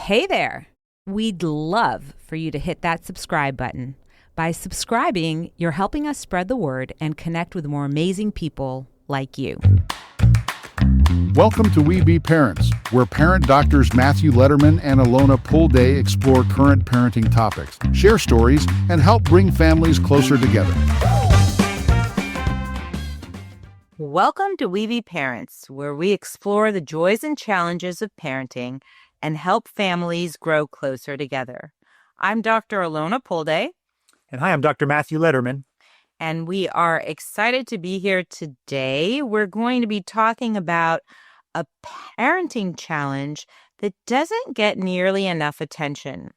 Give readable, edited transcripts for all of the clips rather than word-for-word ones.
Hey there! We'd love for you to hit that subscribe button. By subscribing, you're helping us spread the word and connect with more amazing people like you. Welcome to Webe Pärents, where parent doctors Matthew Lederman and Alona Pulde explore current parenting topics, share stories, and help bring families closer together. Welcome to Webe Pärents, where we explore the joys and challenges of parenting and help families grow closer together. I'm Dr. Alona Pulde. And hi, I'm Dr. Matthew Lederman. And we are excited to be here today. We're going to be talking about a parenting challenge that doesn't get nearly enough attention.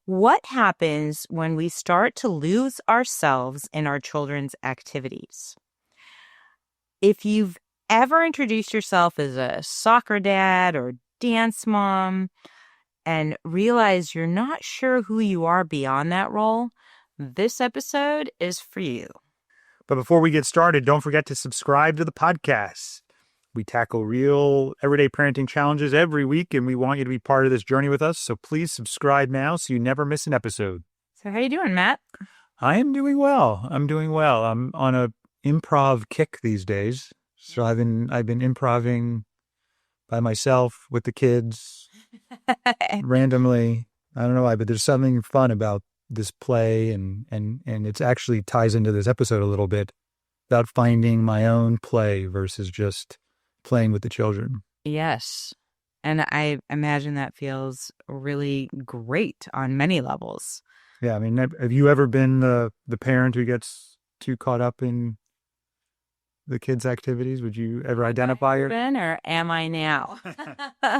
What happens when we start to lose ourselves in our children's activities? If you've ever introduced yourself as a soccer dad or dance mom and realize you're not sure who you are beyond that role, this episode is for you. But before we get started, don't forget to subscribe to the podcast. We tackle real everyday parenting challenges every week, and we want you to be part of this journey with us. So please subscribe now so you never miss an episode. So how you doing, Matt? I am doing well. I'm on a improv kick these days. So I've been improving by myself with the kids randomly. I don't know why, but there's something fun about this play, and it actually ties into this episode a little bit about finding my own play versus just playing with the children. Yes. And I imagine that feels really great on many levels. Yeah. I mean, have you ever been the parent who gets too caught up in the kids' activities? Would you ever identify her? Or am I now?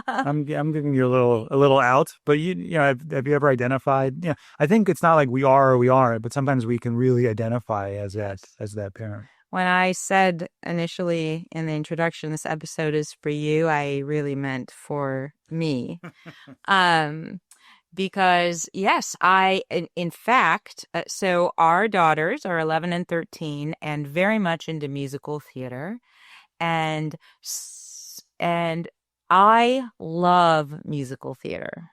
I'm giving you a little out, but you know, have you ever identified? Yeah, I think it's not like we are or we aren't, but sometimes we can really identify as that parent. When I said initially in the introduction, this episode is for you, I really meant for me. Because yes, in fact, so our daughters are 11 and 13 and very much into musical theater. And I love musical theater.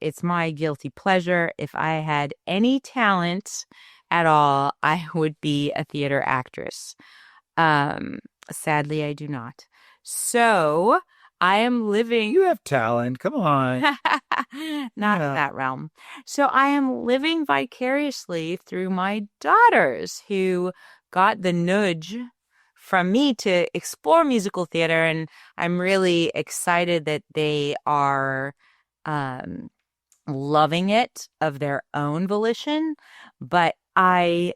It's my guilty pleasure. If I had any talent at all, I would be a theater actress. Sadly, I do not. So I am living... You have talent. Come on. Not in that realm. So I am living vicariously through my daughters who got the nudge from me to explore musical theater. And I'm really excited that they are loving it of their own volition. But I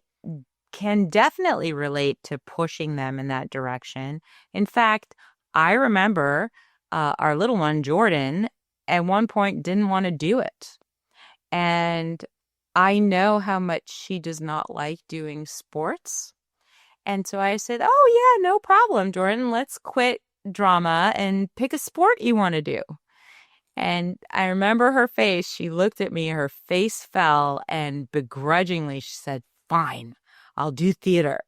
can definitely relate to pushing them in that direction. In fact, I remember our little one, Jordan, at one point didn't want to do it. And I know how much she does not like doing sports. And so I said, oh, yeah, no problem, Jordan. Let's quit drama and pick a sport you want to do. And I remember her face. She looked at me, her face fell, and begrudgingly she said, fine, I'll do theater.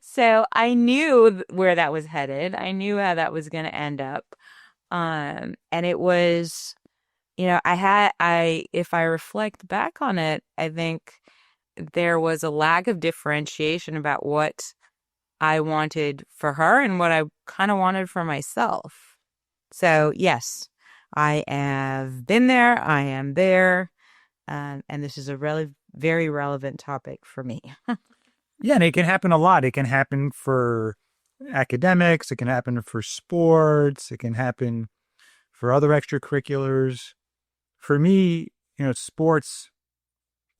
So I knew where that was headed. I knew how that was going to end up. And it was, you know, if I reflect back on it, I think there was a lack of differentiation about what I wanted for her and what I kind of wanted for myself. So yes, I have been there. I am there. And this is a very relevant topic for me. Yeah, and it can happen a lot. It can happen for academics. It can happen for sports. It can happen for other extracurriculars. For me, you know, sports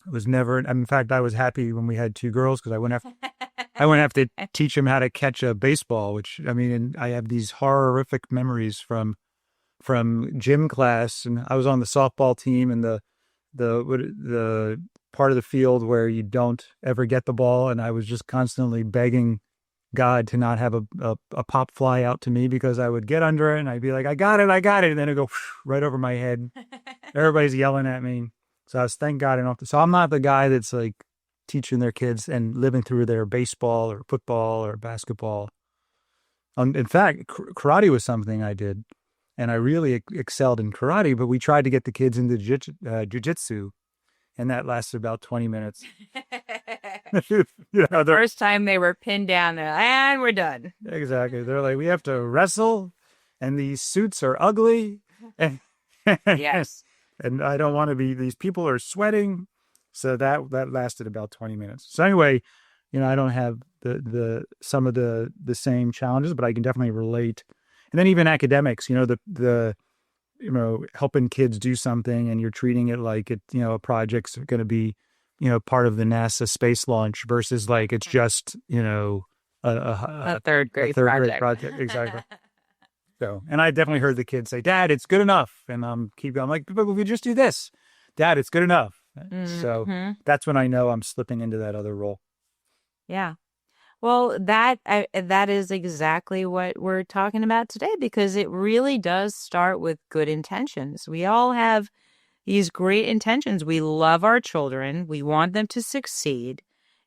was never. In fact, I was happy when we had two girls because I wouldn't have to teach them how to catch a baseball. Which I mean, and I have these horrific memories from gym class, and I was on the softball team, and the part of the field where you don't ever get the ball, and I was just constantly begging God to not have a pop fly out to me because I would get under it and I'd be like, I got it, and then it'd go right over my head. Everybody's yelling at me. So I was, thank God, so I'm not the guy that's like teaching their kids and living through their baseball or football or basketball. In fact, karate was something I did. and I really excelled in karate, but we tried to get the kids into jiu-jitsu, and that lasted about 20 minutes. First time they were pinned down, and we're done. Exactly. They're like, we have to wrestle, and these suits are ugly. And, Yes. and I don't want to be, these people are sweating. So that lasted about 20 minutes. So anyway, I don't have some of the same challenges, but I can definitely relate. And then even academics, helping kids do something and you're treating it like a project's going to be, part of the NASA space launch versus like it's just, a third grade project. Exactly. So, and I definitely heard the kids say, "Dad, it's good enough." And keep going. I'm like, but we just do this. Dad, it's good enough. Mm-hmm. So that's when I know I'm slipping into that other role. Yeah. Well, that is exactly what we're talking about today, because it really does start with good intentions. We all have these great intentions. We love our children. We want them to succeed.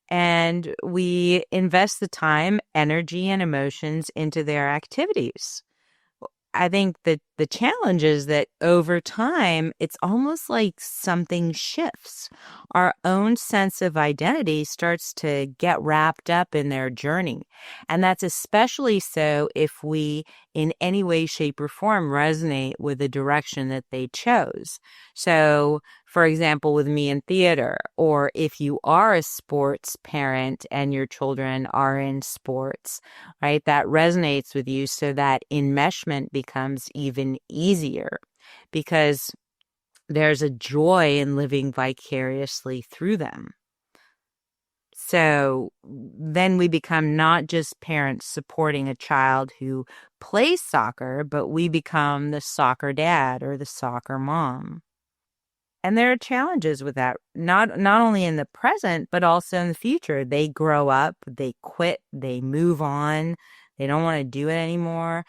And we invest the time, energy, and emotions into their activities. I think that the challenge is that over time, it's almost like something shifts. Our own sense of identity starts to get wrapped up in their journey. And that's especially so if we, in any way, shape, or form, resonate with the direction that they chose. So, for example, with me in theater, or if you are a sports parent and your children are in sports, right, that resonates with you, so that enmeshment becomes even easier, because there's a joy in living vicariously through them. So then we become not just parents supporting a child who plays soccer, but we become the soccer dad or the soccer mom. And there are challenges with that, not only in the present, but also in the future. They grow up, they quit, they move on, they don't want to do it anymore,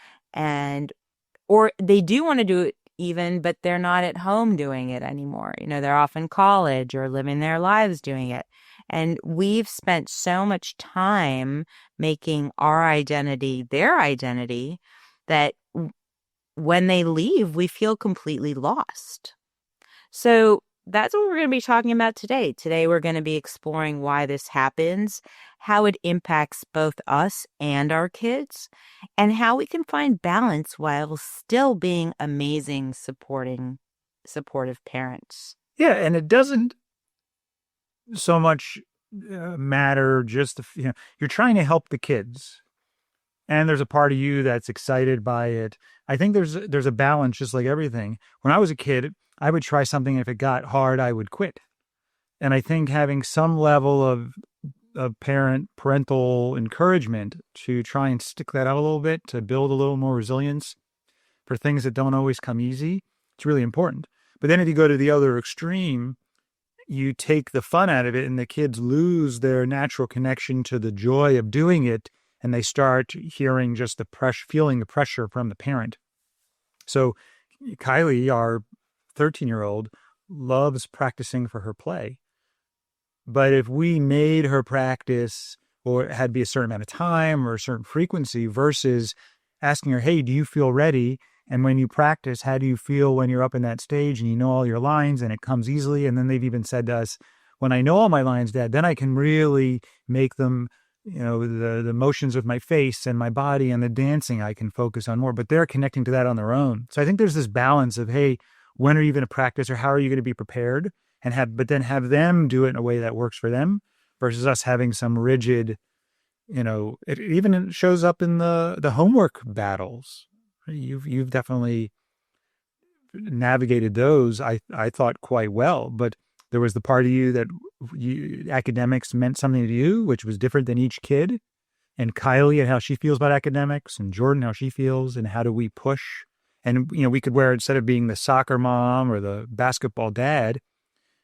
or they do want to do it even, but they're not at home doing it anymore. They're off in college or living their lives doing it. And we've spent so much time making our identity their identity that when they leave, we feel completely lost. So that's what we're going to be talking about today. Today, we're going to be exploring why this happens, how it impacts both us and our kids, and how we can find balance while still being amazing, supportive parents. Yeah, and it doesn't so much matter just you're trying to help the kids, and there's a part of you that's excited by it. I think there's a balance, just like everything. When I was a kid, I would try something, and if it got hard, I would quit. And I think having some level of parental encouragement to try and stick that out a little bit, to build a little more resilience for things that don't always come easy, it's really important. But then if you go to the other extreme, you take the fun out of it, and the kids lose their natural connection to the joy of doing it, and they start hearing just feeling the pressure from the parent. So Kylie, our 13-year-old, loves practicing for her play. But if we made her practice, or it had to be a certain amount of time or a certain frequency, versus asking her, hey, do you feel ready? And when you practice, how do you feel when you're up in that stage and you know all your lines and it comes easily? And then they've even said to us, when I know all my lines, Dad, then I can really make them, the motions of my face and my body and the dancing I can focus on more. But they're connecting to that on their own. So I think there's this balance of, hey, when are you going to practice, or how are you going to be prepared, but then have them do it in a way that works for them, versus us having some rigid, it even shows up in the homework battles. You've definitely navigated those, I thought, quite well. But there was the part of you that academics meant something to you, which was different than each kid. And Kylie and how she feels about academics, and Jordan how she feels, and how do we push. And, we could wear, instead of being the soccer mom or the basketball dad,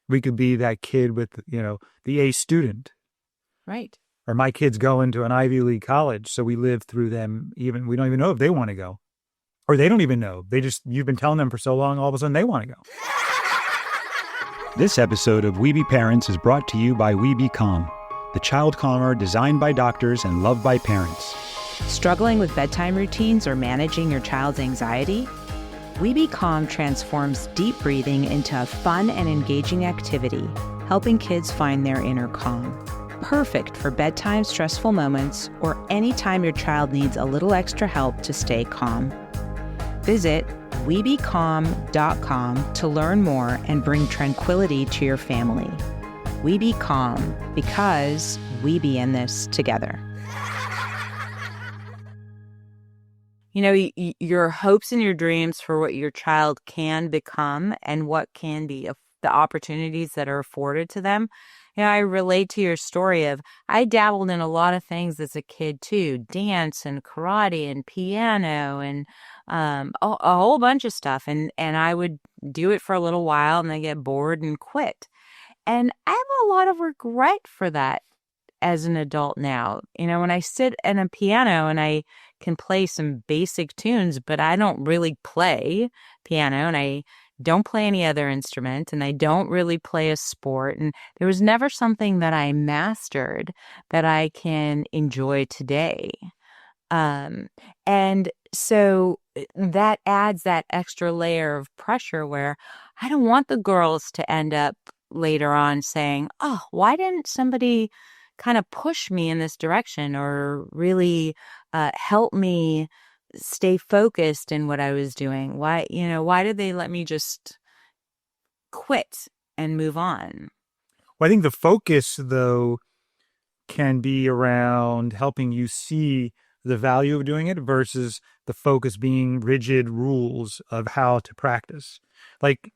we could be that kid with, the A student. Right. Or my kids go into an Ivy League college, so we live through them. We don't even know if they want to go. Or they don't even know. You've been telling them for so long, all of a sudden they want to go. This episode of Webe Pärents is brought to you by Webe Calm, the child calmer designed by doctors and loved by parents. Struggling with bedtime routines or managing your child's anxiety? Webe Calm transforms deep breathing into a fun and engaging activity, helping kids find their inner calm. Perfect for bedtime stressful moments or any time your child needs a little extra help to stay calm. Visit webecalm.com to learn more and bring tranquility to your family. Webe Calm, because we be in this together. You know, your hopes and your dreams for what your child can become and what can be the opportunities that are afforded to them. You know, I relate to your story of I dabbled in a lot of things as a kid too, dance and karate and piano and a whole bunch of stuff. And I would do it for a little while and then get bored and quit. And I have a lot of regret for that as an adult now. You know, when I sit at a piano and I can play some basic tunes, but I don't really play piano and I don't play any other instrument and I don't really play a sport. And there was never something that I mastered that I can enjoy today. And so that adds that extra layer of pressure where I don't want the girls to end up later on saying, oh, why didn't somebody kind of push me in this direction or really help me stay focused in what I was doing? Why did they let me just quit and move on? Well, I think the focus, though, can be around helping you see the value of doing it versus the focus being rigid rules of how to practice. Like,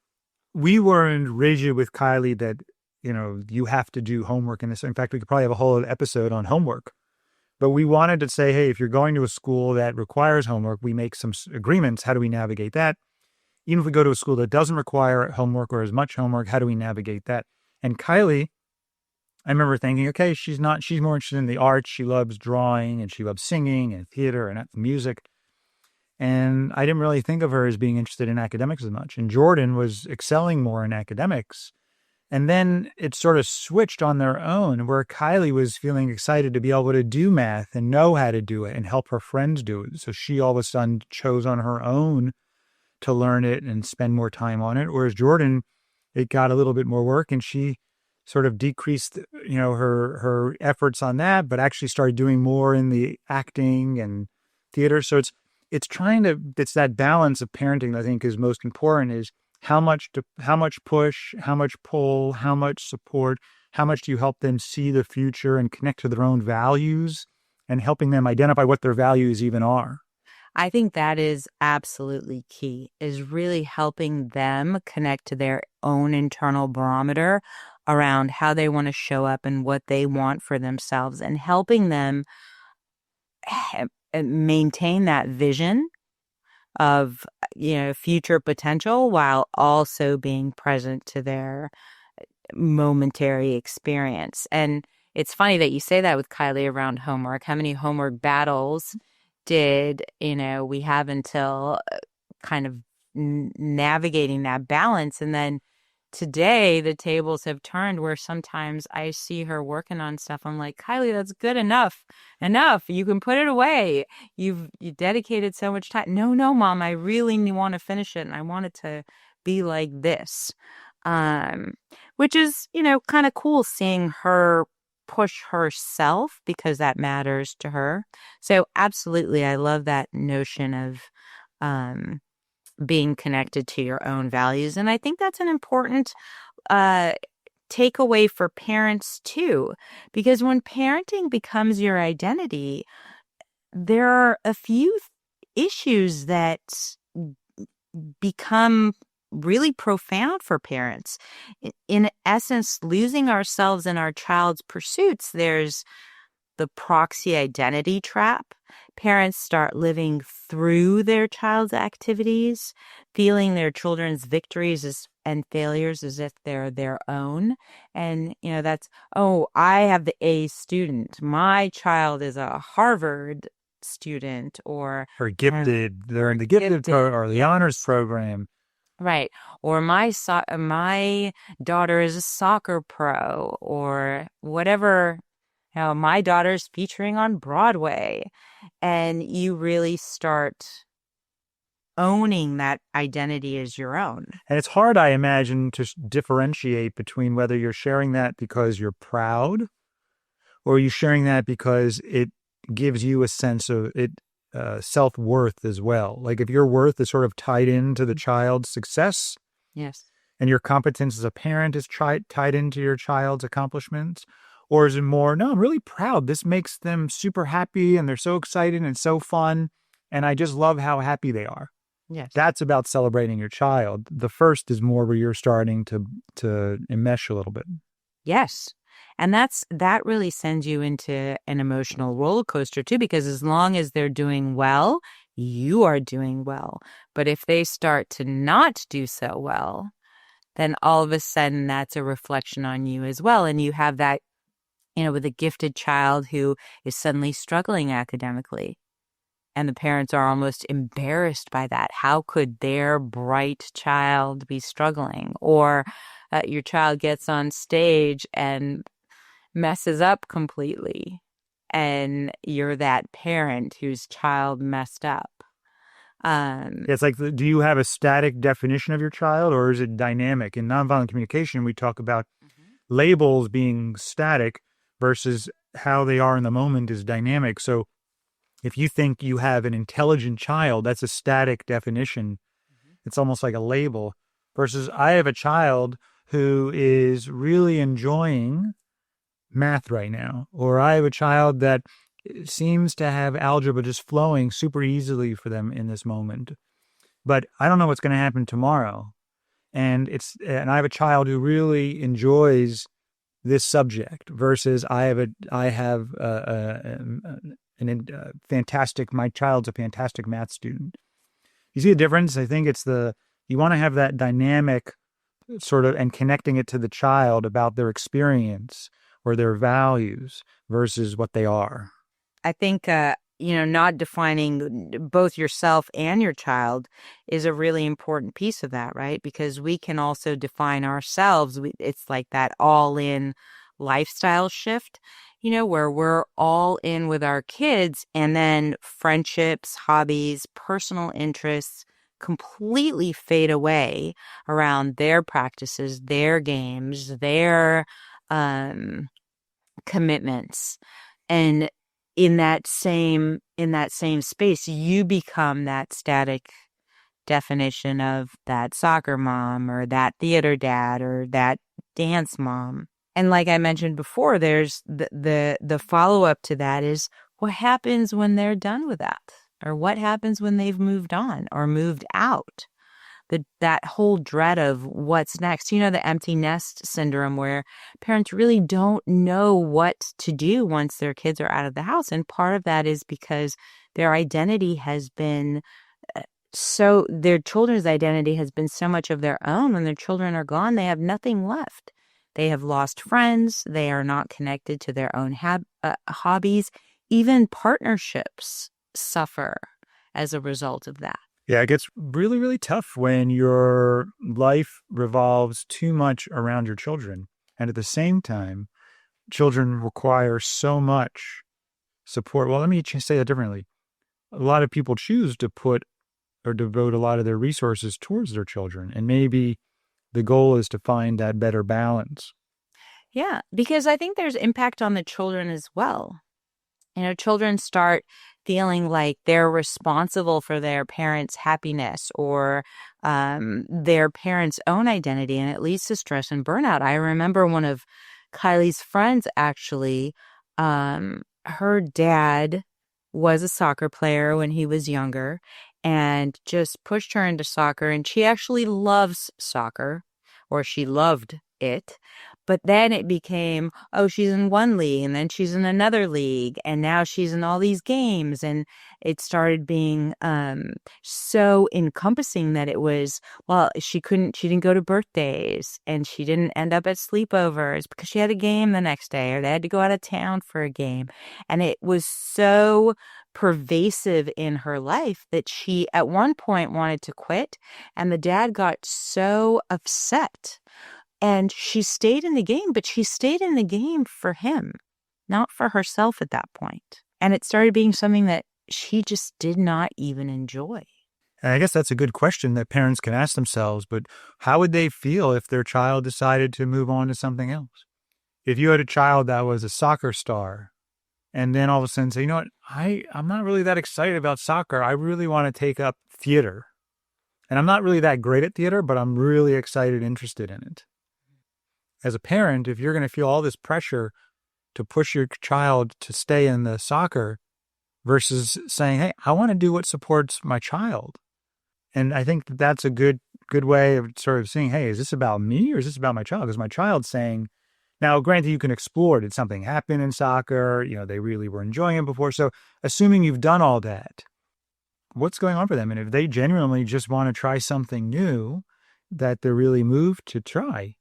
we weren't rigid with Kylie that, you know, you have to do homework in this. In fact, we could probably have a whole episode on homework. But we wanted to say, hey, if you're going to a school that requires homework, we make some agreements. How do we navigate that? Even if we go to a school that doesn't require homework or as much homework, how do we navigate that? And Kylie, I remember thinking, okay, she's more interested in the arts. She loves drawing and she loves singing and theater and music. And I didn't really think of her as being interested in academics as much. And Jordan was excelling more in academics. And then it sort of switched on their own where Kylie was feeling excited to be able to do math and know how to do it and help her friends do it. So she all of a sudden chose on her own to learn it and spend more time on it. Whereas Jordan, it got a little bit more work and she sort of decreased, you know, her efforts on that, but actually started doing more in the acting and theater. So it's that balance of parenting that I think is most important is how much push, how much pull, how much support, how much do you help them see the future and connect to their own values and helping them identify what their values even are. I think that is absolutely key, is really helping them connect to their own internal barometer around how they want to show up and what they want for themselves and helping them maintain that vision of, you know, future potential while also being present to their momentary experience. And it's funny that you say that with Kylie around homework. How many homework battles did, you know, we have until kind of navigating that balance? And then today the tables have turned where sometimes I see her working on stuff. I'm like, Kylie, that's good enough. You can put it away. You dedicated so much time. No, Mom, I really want to finish it. And I want it to be like this. Which is, you know, kind of cool seeing her push herself because that matters to her. So absolutely. I love that notion of, being connected to your own values. And I think that's an important takeaway for parents too, because when parenting becomes your identity, there are a few issues that become really profound for parents. In essence, losing ourselves in our child's pursuits. There's the proxy identity trap. Parents start living through their child's activities, feeling their children's victories and failures as if they're their own. And, you know, that's, oh, I have the A student. My child is a Harvard student or they're in the gifted or the honors program. Right. Or my daughter is a soccer pro or whatever. You know, my daughter's featuring on Broadway. And you really start owning that identity as your own. And it's hard, I imagine, to differentiate between whether you're sharing that because you're proud or you're sharing that because it gives you a sense of it, self-worth as well. Like if your worth is sort of tied into the child's success, Yes. and your competence as a parent is tied into your child's accomplishments, or is it more, no, I'm really proud. This makes them super happy and they're so excited and so fun. And I just love how happy they are. Yes. That's about celebrating your child. The first is more where you're starting to enmesh a little bit. Yes. And that really sends you into an emotional roller coaster too, because as long as they're doing well, you are doing well. But if they start to not do so well, then all of a sudden that's a reflection on you as well. And you have that, with a gifted child who is suddenly struggling academically. And the parents are almost embarrassed by that. How could their bright child be struggling? Or your child gets on stage and messes up completely. And you're that parent whose child messed up. It's like, do you have a static definition of your child, or is it dynamic? In nonviolent communication, we talk about labels being static versus how they are in the moment is dynamic. So if you think you have an intelligent child, that's a static definition. It's almost like a label. Versus I have a child who is really enjoying math right now, or I have a child that seems to have algebra just flowing super easily for them in this moment. But I don't know what's going to happen tomorrow. And I have a child who really enjoys this subject versus my child's a fantastic math student. You see the difference? I think you want to have that dynamic sort of, and connecting it to the child about their experience or their values versus what they are. I think, not defining both yourself and your child is a really important piece of that, right? Because we can also define ourselves. It's like that all-in lifestyle shift, where we're all in with our kids, and then friendships, hobbies, personal interests completely fade away around their practices, their games, their commitments. And in that same space, you become that static definition of that soccer mom or that theater dad or that dance mom. And like I mentioned before, there's the follow-up to that is what happens when they're done with that, or what happens when they've moved on or moved out. That whole dread of what's next, the empty nest syndrome, where parents really don't know what to do once their kids are out of the house. And part of that is because their identity has been their children's identity has been so much of their own. When their children are gone, they have nothing left. They have lost friends. They are not connected to their own hobbies. Even partnerships suffer as a result of that. Yeah, it gets really, really tough when your life revolves too much around your children. And at the same time, children require so much support. Well, let me say that differently. A lot of people choose to put or devote a lot of their resources towards their children. And maybe the goal is to find that better balance. Yeah, because I think there's impact on the children as well. Children start feeling like they're responsible for their parents' happiness or their parents' own identity, and it leads to stress and burnout. I remember one of Kylie's friends, actually, her dad was a soccer player when he was younger and just pushed her into soccer, and she actually loves soccer, or she loved it. But then it became, she's in one league and then she's in another league and now she's in all these games. And it started being so encompassing that it was, she didn't go to birthdays and she didn't end up at sleepovers because she had a game the next day, or they had to go out of town for a game. And it was so pervasive in her life that she at one point wanted to quit, and the dad got so upset. And she stayed in the game, but she stayed in the game for him, not for herself at that point. And it started being something that she just did not even enjoy. And I guess that's a good question that parents can ask themselves, but how would they feel if their child decided to move on to something else? If you had a child that was a soccer star and then all of a sudden say, you know what, I'm not really that excited about soccer. I really want to take up theater. And I'm not really that great at theater, but I'm really excited, interested in it. As a parent, if you're going to feel all this pressure to push your child to stay in the soccer versus saying, hey, I want to do what supports my child. And I think that's a good way of sort of seeing, hey, is this about me or is this about my child? Because my child's saying, now, granted, you can explore, did something happen in soccer? They really were enjoying it before. So assuming you've done all that, what's going on for them? And if they genuinely just want to try something new that they're really moved to try,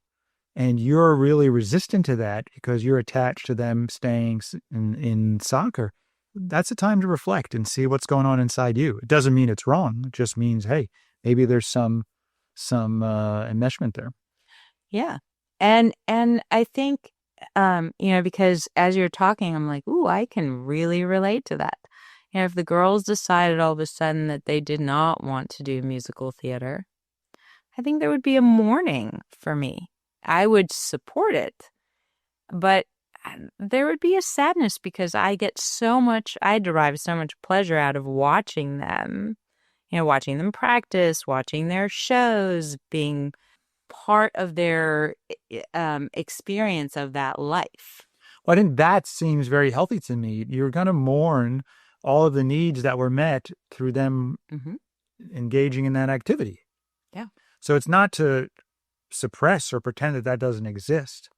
and you're really resistant to that because you're attached to them staying in soccer, that's a time to reflect and see what's going on inside you. It doesn't mean it's wrong. It just means, hey, maybe there's some enmeshment there. Yeah. And I think, because as you're talking, I'm like, ooh, I can really relate to that. If the girls decided all of a sudden that they did not want to do musical theater, I think there would be a mourning for me. I would support it, but there would be a sadness because I derive so much pleasure out of watching them, watching them practice, watching their shows, being part of their experience of that life. Well, I think that seems very healthy to me. You're going to mourn all of the needs that were met through them engaging in that activity. Yeah. So it's not to suppress or pretend that doesn't exist,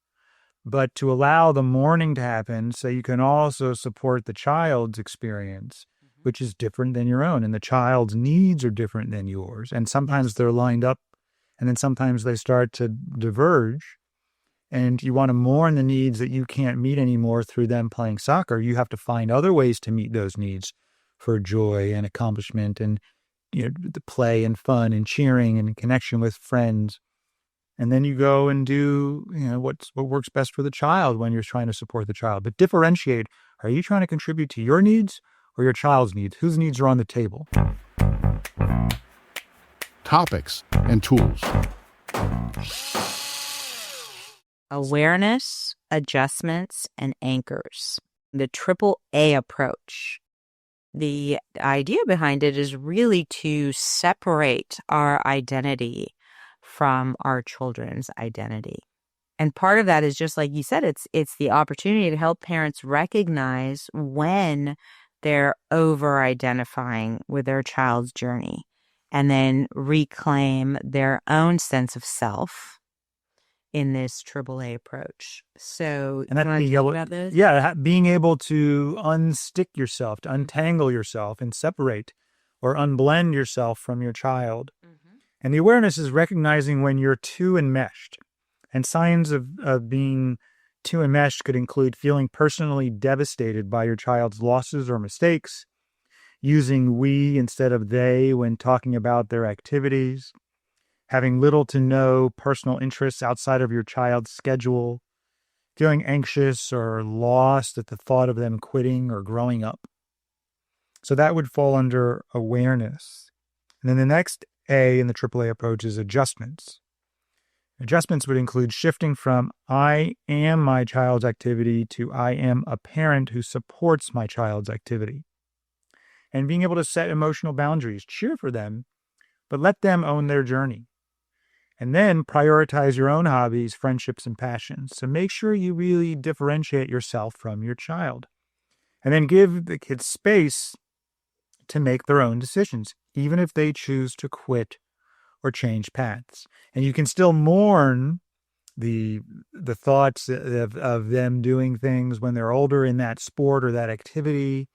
but to allow the mourning to happen so you can also support the child's experience, which is different than your own. And the child's needs are different than yours. And sometimes they're lined up, and then sometimes they start to diverge. And you want to mourn the needs that you can't meet anymore through them playing soccer. You have to find other ways to meet those needs for joy and accomplishment and the play and fun and cheering and connection with friends. And then you go and do what works best for the child when you're trying to support the child. But differentiate, are you trying to contribute to your needs or your child's needs? Whose needs are on the table? Topics and tools. Awareness, adjustments, and anchors. The triple A approach. The idea behind it is really to separate our identity from our children's identity. And part of that is just like you said, it's the opportunity to help parents recognize when they're over-identifying with their child's journey and then reclaim their own sense of self in this AAA approach. So, and that you want to talk about this? Yeah, being able to unstick yourself, to untangle yourself and separate or unblend yourself from your child. Mm-hmm. And the awareness is recognizing when you're too enmeshed. And signs of being too enmeshed could include feeling personally devastated by your child's losses or mistakes, using we instead of they when talking about their activities, having little to no personal interests outside of your child's schedule, feeling anxious or lost at the thought of them quitting or growing up. So that would fall under awareness. And then the next A in the AAA approach is adjustments. Adjustments would include shifting from I am my child's activity to I am a parent who supports my child's activity. And being able to set emotional boundaries, cheer for them, but let them own their journey. And then prioritize your own hobbies, friendships, and passions. So make sure you really differentiate yourself from your child. And then give the kids space to make their own decisions, even if they choose to quit or change paths. And you can still mourn the thoughts of them doing things when they're older in that sport or that activity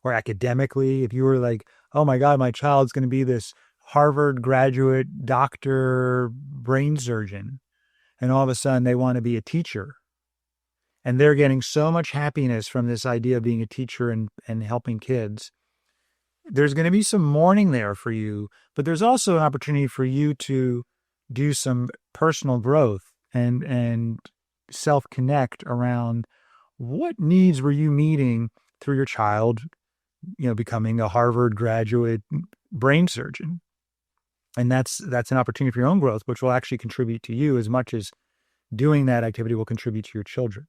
or academically. If you were like, oh my God, my child's going to be this Harvard graduate, doctor, brain surgeon, and all of a sudden they want to be a teacher. And they're getting so much happiness from this idea of being a teacher and helping kids. There's going to be some mourning there for you, but there's also an opportunity for you to do some personal growth and self-connect around what needs were you meeting through your child, becoming a Harvard graduate brain surgeon. And that's an opportunity for your own growth, which will actually contribute to you as much as doing that activity will contribute to your children.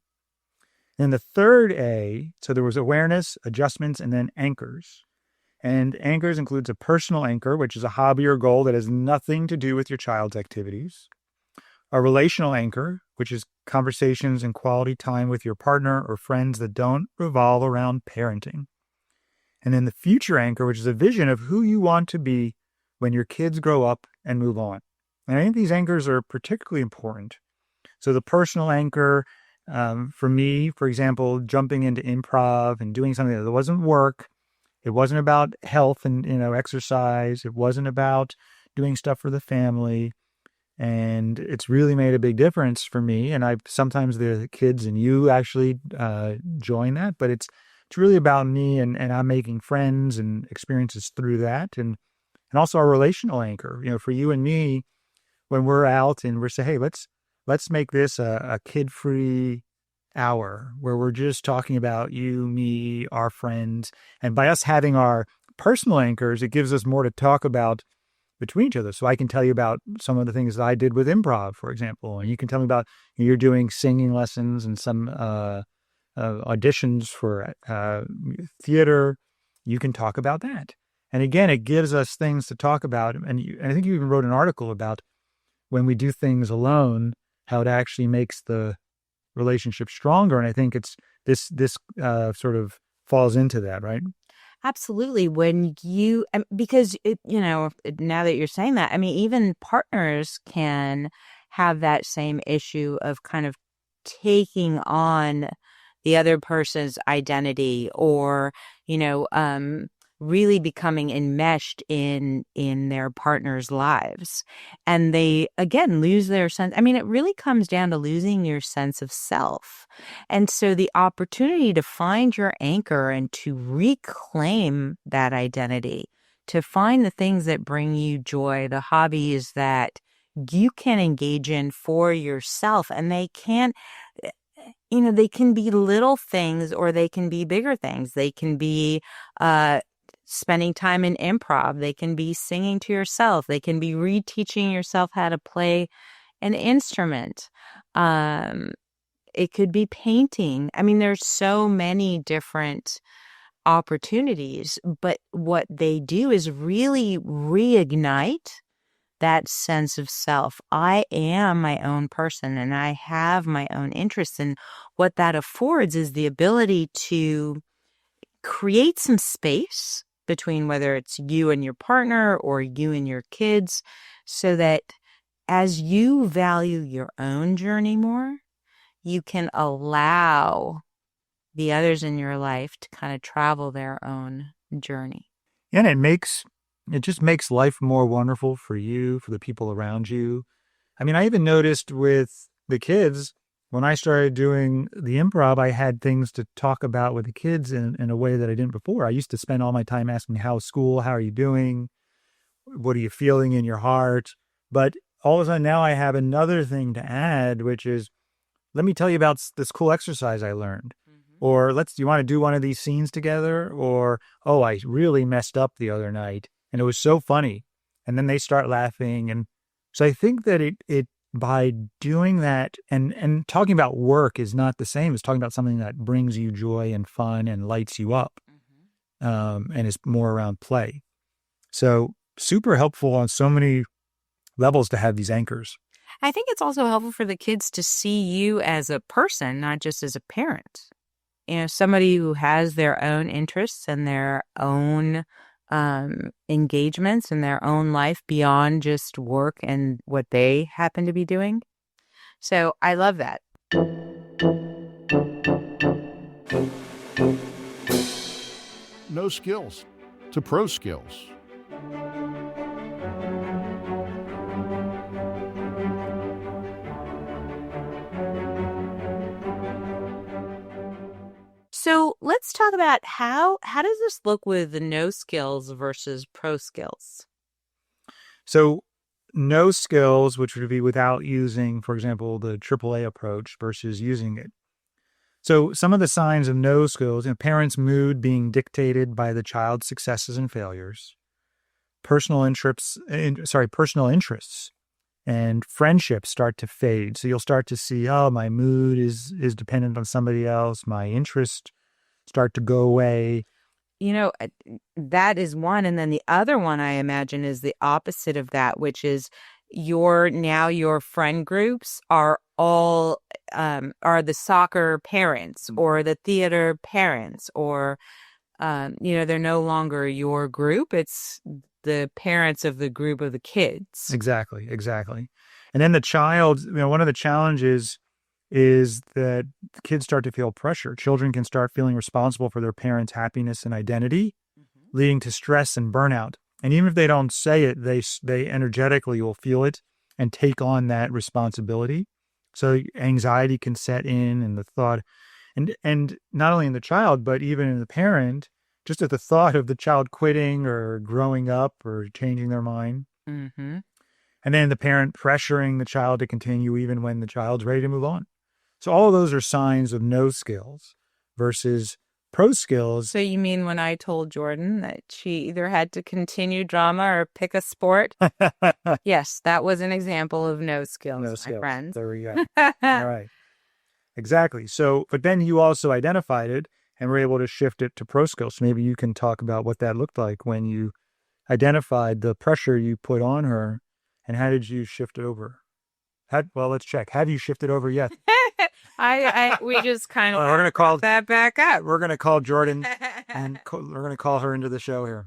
And the third A, so there was awareness, adjustments, and then anchors. And anchors includes a personal anchor, which is a hobby or goal that has nothing to do with your child's activities. A relational anchor, which is conversations and quality time with your partner or friends that don't revolve around parenting. And then the future anchor, which is a vision of who you want to be when your kids grow up and move on. And I think these anchors are particularly important. So the personal anchor, for me, for example, jumping into improv and doing something that wasn't work. It wasn't about health and, exercise. It wasn't about doing stuff for the family. And it's really made a big difference for me. And sometimes the kids and you actually join that, but it's really about me and I'm making friends and experiences through that. And also our relational anchor, for you and me, when we're out and we're saying, hey, let's make this a kid-free hour where we're just talking about you, me, our friends. And by us having our personal anchors, it gives us more to talk about between each other. So I can tell you about some of the things that I did with improv, for example, and you can tell me about you're doing singing lessons and some auditions for theater. You can talk about that. And again, it gives us things to talk about. And I think you even wrote an article about when we do things alone, how it actually makes the relationship stronger. And I think it's this sort of falls into that, right? Absolutely. Because now that you're saying that, I mean, even partners can have that same issue of kind of taking on the other person's identity or, really becoming enmeshed in their partner's lives. And they, again, lose their sense. I mean, it really comes down to losing your sense of self. And so the opportunity to find your anchor and to reclaim that identity, to find the things that bring you joy, the hobbies that you can engage in for yourself. And they can be little things or they can be bigger things. They can be spending time in improv. They can be singing to yourself. They can be reteaching yourself how to play an instrument. It could be painting. I mean, there's so many different opportunities, but what they do is really reignite that sense of self. I am my own person and I have my own interests. And what that affords is the ability to create some space between whether it's you and your partner or you and your kids, so that as you value your own journey more, you can allow the others in your life to kind of travel their own journey. And it just makes life more wonderful for you, for the people around you. I mean, I even noticed with the kids, when I started doing the improv, I had things to talk about with the kids in a way that I didn't before. I used to spend all my time asking, how's school? How are you doing? What are you feeling in your heart? But all of a sudden now I have another thing to add, which is, let me tell you about this cool exercise I learned. Mm-hmm. Or do you want to do one of these scenes together? Or, oh, I really messed up the other night and it was so funny. And then they start laughing. And so I think that it by doing that and talking about work is not the same as talking about something that brings you joy and fun and lights you up. Mm-hmm. And is more around play. So super helpful on so many levels to have these anchors. I think it's also helpful for the kids to see you as a person, not just as a parent. Somebody who has their own interests and their own engagements in their own life beyond just work and what they happen to be doing. So I love that. No skills to pro skills. So let's talk about how does this look with the no skills versus pro skills? So no skills, which would be without using, for example, the AAA approach versus using it. So some of the signs of no skills, parents' mood being dictated by the child's successes and failures, personal interests and friendships start to fade. So you'll start to see, oh, my mood is dependent on somebody else. My interests start to go away. That is one. And then the other one, I imagine, is the opposite of that, which is your friend groups are all are the soccer parents or the theater parents, or they're no longer your group. It's the parents of the group of the kids. Exactly. And then the child, one of the challenges is that kids start to feel pressure. Children can start feeling responsible for their parents' happiness and identity, leading to stress and burnout. And even if they don't say it, they energetically will feel it and take on that responsibility. So anxiety can set in, and the thought, and not only in the child, but even in the parent, just at the thought of the child quitting or growing up or changing their mind. Mm-hmm. And then the parent pressuring the child to continue even when the child's ready to move on. So all of those are signs of no skills versus pro skills. So you mean when I told Jordan that she either had to continue drama or pick a sport? Yes, that was an example of no skills, my friends. There we go. All right. Exactly. So, but then you also identified it and were able to shift it to pro skills. So maybe you can talk about what that looked like when you identified the pressure you put on her, and how did you shift it over? Well, let's check. Have you shifted over yet? We just kind of we're going to call that back up. We're going to call Jordan and we're going to call her into the show here.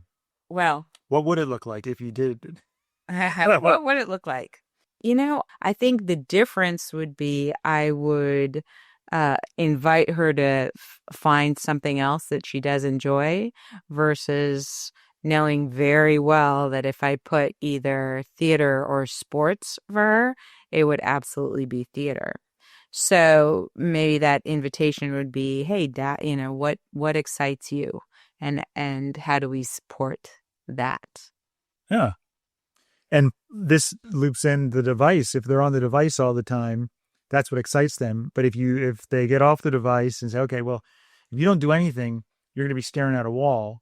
Well, what would it look like if you did? What would it look like? I think the difference would be I would invite her to find something else that she does enjoy, versus knowing very well that if I put either theater or sports for her, it would absolutely be theater. So maybe that invitation would be, hey, Dad, what excites you? And how do we support that? Yeah. And this loops in the device. If they're on the device all the time, that's what excites them. But if they get off the device and say, okay, well, if you don't do anything, you're going to be staring at a wall.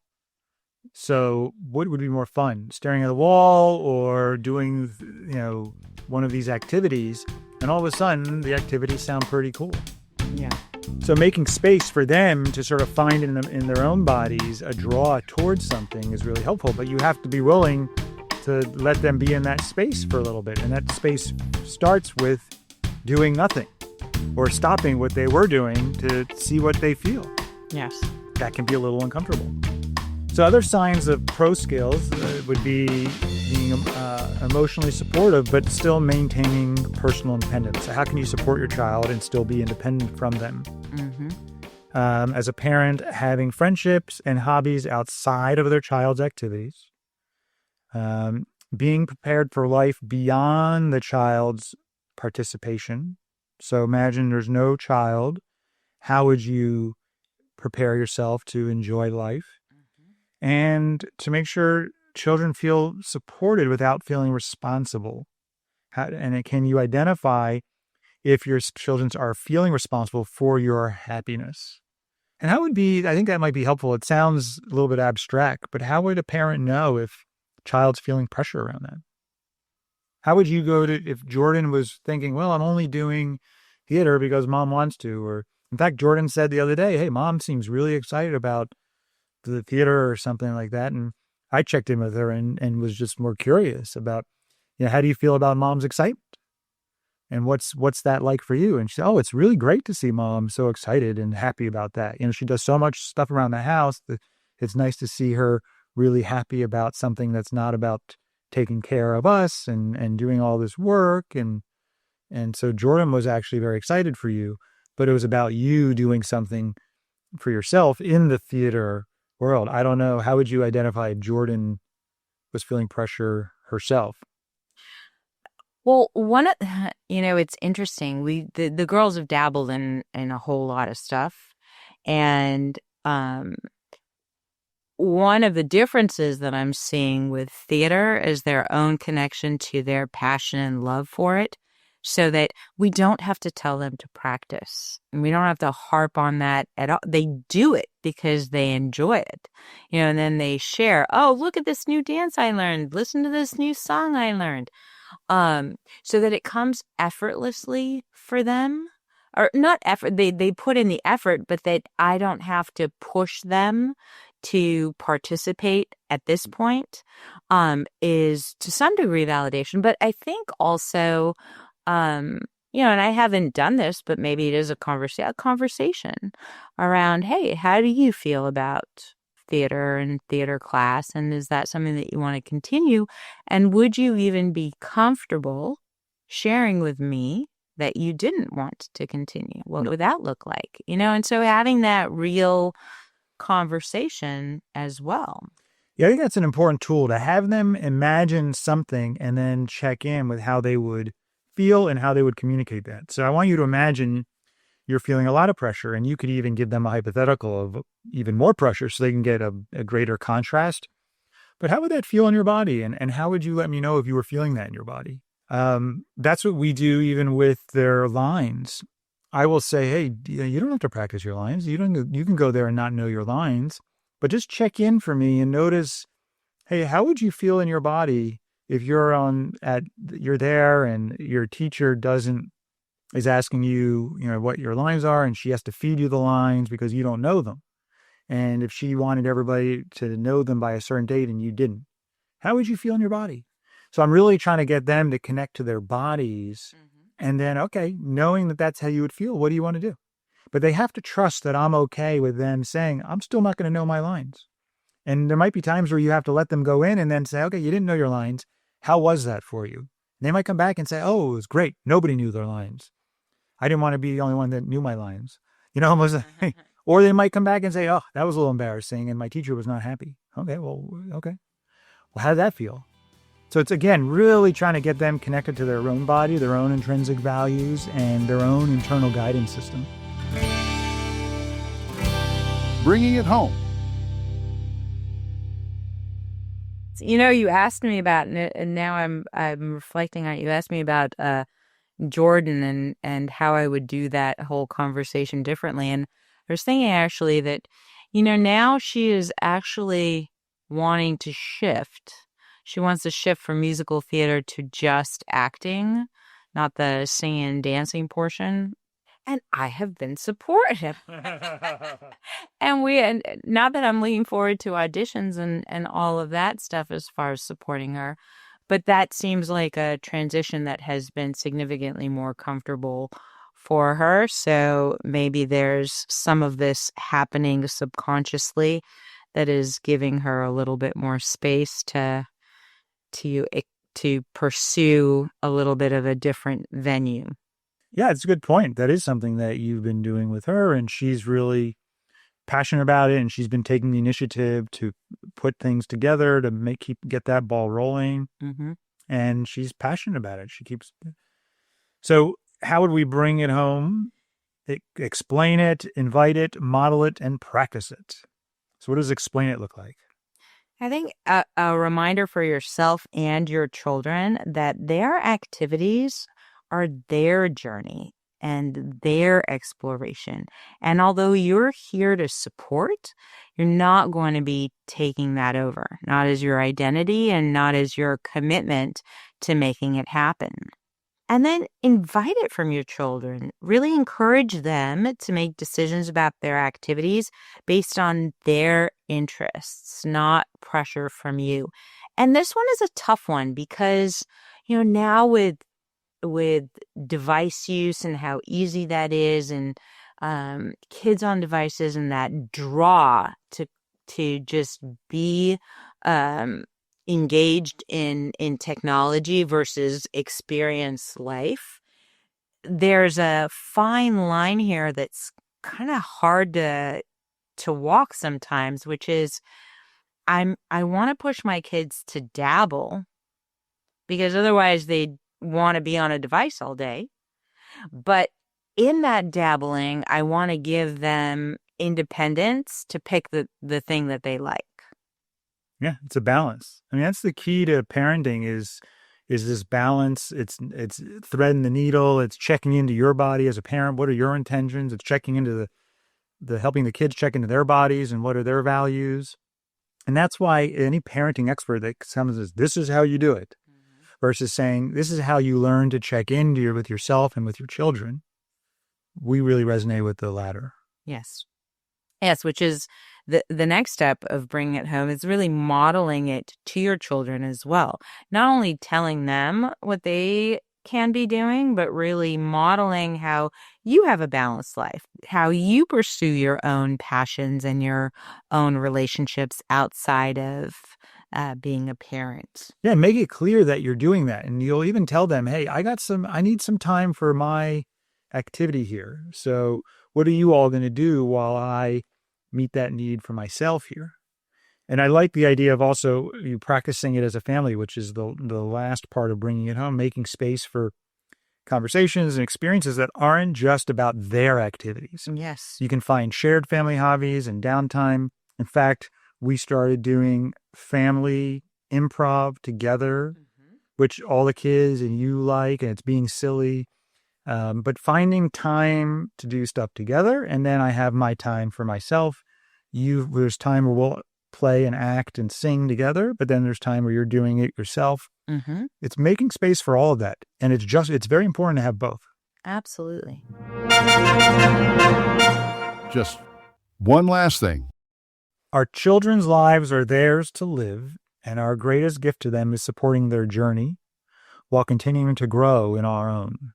So what would be more fun, staring at the wall or doing, one of these activities? And all of a sudden, the activities sound pretty cool. Yeah. So making space for them to sort of find in their own bodies a draw towards something is really helpful. But you have to be willing to let them be in that space for a little bit. And that space starts with doing nothing or stopping what they were doing to see what they feel. Yes. That can be a little uncomfortable. So other signs of pro skills would be being emotionally supportive, but still maintaining personal independence. So how can you support your child and still be independent from them? Mm-hmm. As a parent, having friendships and hobbies outside of their child's activities. Being prepared for life beyond the child's participation. So imagine there's no child. How would you prepare yourself to enjoy life? And to make sure children feel supported without feeling responsible. Can you identify if your children are feeling responsible for your happiness? And I think that might be helpful. It sounds a little bit abstract, but how would a parent know if child's feeling pressure around that? How would you if Jordan was thinking, well, I'm only doing theater because mom wants to, or in fact, Jordan said the other day, hey, mom seems really excited about the theater or something like that. And I checked in with her and was just more curious about, how do you feel about mom's excitement? And what's that like for you? And she said, oh, it's really great to see mom so excited and happy about that. She does so much stuff around the house that it's nice to see her really happy about something that's not about taking care of us and doing all this work. And so Jordan was actually very excited for you, but it was about you doing something for yourself in the theater world. I don't know. How would you identify Jordan was feeling pressure herself? Well, it's interesting. The girls have dabbled in a whole lot of stuff. And one of the differences that I'm seeing with theater is their own connection to their passion and love for it. so that we don't have to tell them to practice. And we don't have to harp on that at all. They do it because they enjoy it, and then they share, oh, look at this new dance I learned. Listen to this new song I learned. So that it comes effortlessly for them, or not effort. They put in the effort, but that I don't have to push them to participate at this point, is to some degree validation. But I think also, and I haven't done this, but maybe it is a conversation around, hey, how do you feel about theater and theater class? And is that something that you want to continue? And would you even be comfortable sharing with me that you didn't want to continue? What would that look like? And so having that real conversation as well. Yeah, I think that's an important tool, to have them imagine something and then check in with how they would feel and how they would communicate that. So I want you to imagine you're feeling a lot of pressure, and you could even give them a hypothetical of even more pressure so they can get a greater contrast. But how would that feel in your body? And how would you let me know if you were feeling that in your body? That's what we do even with their lines. I will say, hey, you don't have to practice your lines. You can go there and not know your lines, but just check in for me and notice, hey, how would you feel in your body if you're there and your teacher is asking you, what your lines are, and she has to feed you the lines because you don't know them. And if she wanted everybody to know them by a certain date and you didn't, how would you feel in your body? So I'm really trying to get them to connect to their bodies. And then, okay, knowing that that's how you would feel, what do you want to do? But they have to trust that I'm okay with them saying, I'm still not going to know my lines. And there might be times where you have to let them go in and then say, okay, you didn't know your lines. How was that for you? And they might come back and say, oh, it was great. Nobody knew their lines. I didn't want to be the only one that knew my lines. Almost. Or they might come back and say, oh, that was a little embarrassing and my teacher was not happy. Okay. Well, how did that feel? So it's, again, really trying to get them connected to their own body, their own intrinsic values, and their own internal guidance system. Bringing it home. You asked me about, and now I'm reflecting on it. You asked me about Jordan and how I would do that whole conversation differently. And I was thinking actually that, now she is actually wanting to shift. She wants to shift from musical theater to just acting, not the singing and dancing portion. And I have been supportive. And not that I'm looking forward to auditions and all of that stuff as far as supporting her, but that seems like a transition that has been significantly more comfortable for her. So maybe there's some of this happening subconsciously that is giving her a little bit more space to pursue a little bit of a different venue. Yeah, it's a good point. That is something that you've been doing with her, and she's really passionate about it, and she's been taking the initiative to put things together to get that ball rolling. Mm-hmm. And she's passionate about it. So how would we bring it home? Explain it, invite it, model it, and practice it. So what does explain it look like? I think a reminder for yourself and your children that their activities are their journey and their exploration. And although you're here to support, you're not going to be taking that over, not as your identity and not as your commitment to making it happen. And then invite it from your children. Really encourage them to make decisions about their activities based on their interests, not pressure from you. And this one is a tough one because, now with device use and how easy that is, and kids on devices and that draw to just be engaged in technology versus experience life. There's a fine line here that's kind of hard to walk sometimes, which is I want to push my kids to dabble because otherwise they want to be on a device all day. But in that dabbling, I want to give them independence to pick the thing that they like. Yeah, it's a balance. I mean, that's the key to parenting is is this balance. It's threading the needle. It's checking into your body as a parent. What are your intentions? It's checking into the helping the kids check into their bodies and what are their values. And that's why any parenting expert that comes and says, this is how you do it, versus saying, this is how you learn to check in with yourself and with your children. We really resonate with the latter. Yes. Yes, which is the next step of bringing it home is really modeling it to your children as well. Not only telling them what they can be doing, but really modeling how you have a balanced life, how you pursue your own passions and your own relationships outside of being a parent. Yeah, make it clear that you're doing that. And you'll even tell them, hey, I need some time for my activity here. So what are you all going to do while I meet that need for myself here? And I like the idea of also you practicing it as a family, which is the last part of bringing it home, making space for conversations and experiences that aren't just about their activities. Yes. You can find shared family hobbies and downtime. In fact, we started doing family improv together, which all the kids and you like, and it's being silly. But finding time to do stuff together. And then I have my time for myself. There's time where we'll play and act and sing together, but then there's time where you're doing it yourself. It's making space for all of that. And it's very important to have both. Absolutely. Just one last thing. Our children's lives are theirs to live, and our greatest gift to them is supporting their journey while continuing to grow in our own.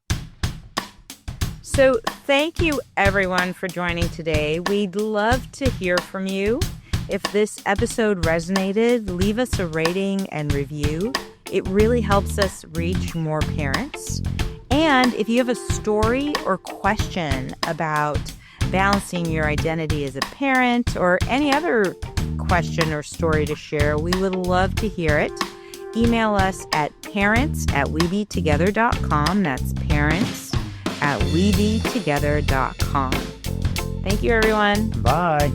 So thank you, everyone, for joining today. We'd love to hear from you. If this episode resonated, leave us a rating and review. It really helps us reach more parents. And if you have a story or question about balancing your identity as a parent or any other question or story to share, we would love to hear it. Email us at parents@webetogether.com. That's parents@webetogether.com. Thank you, everyone. Bye.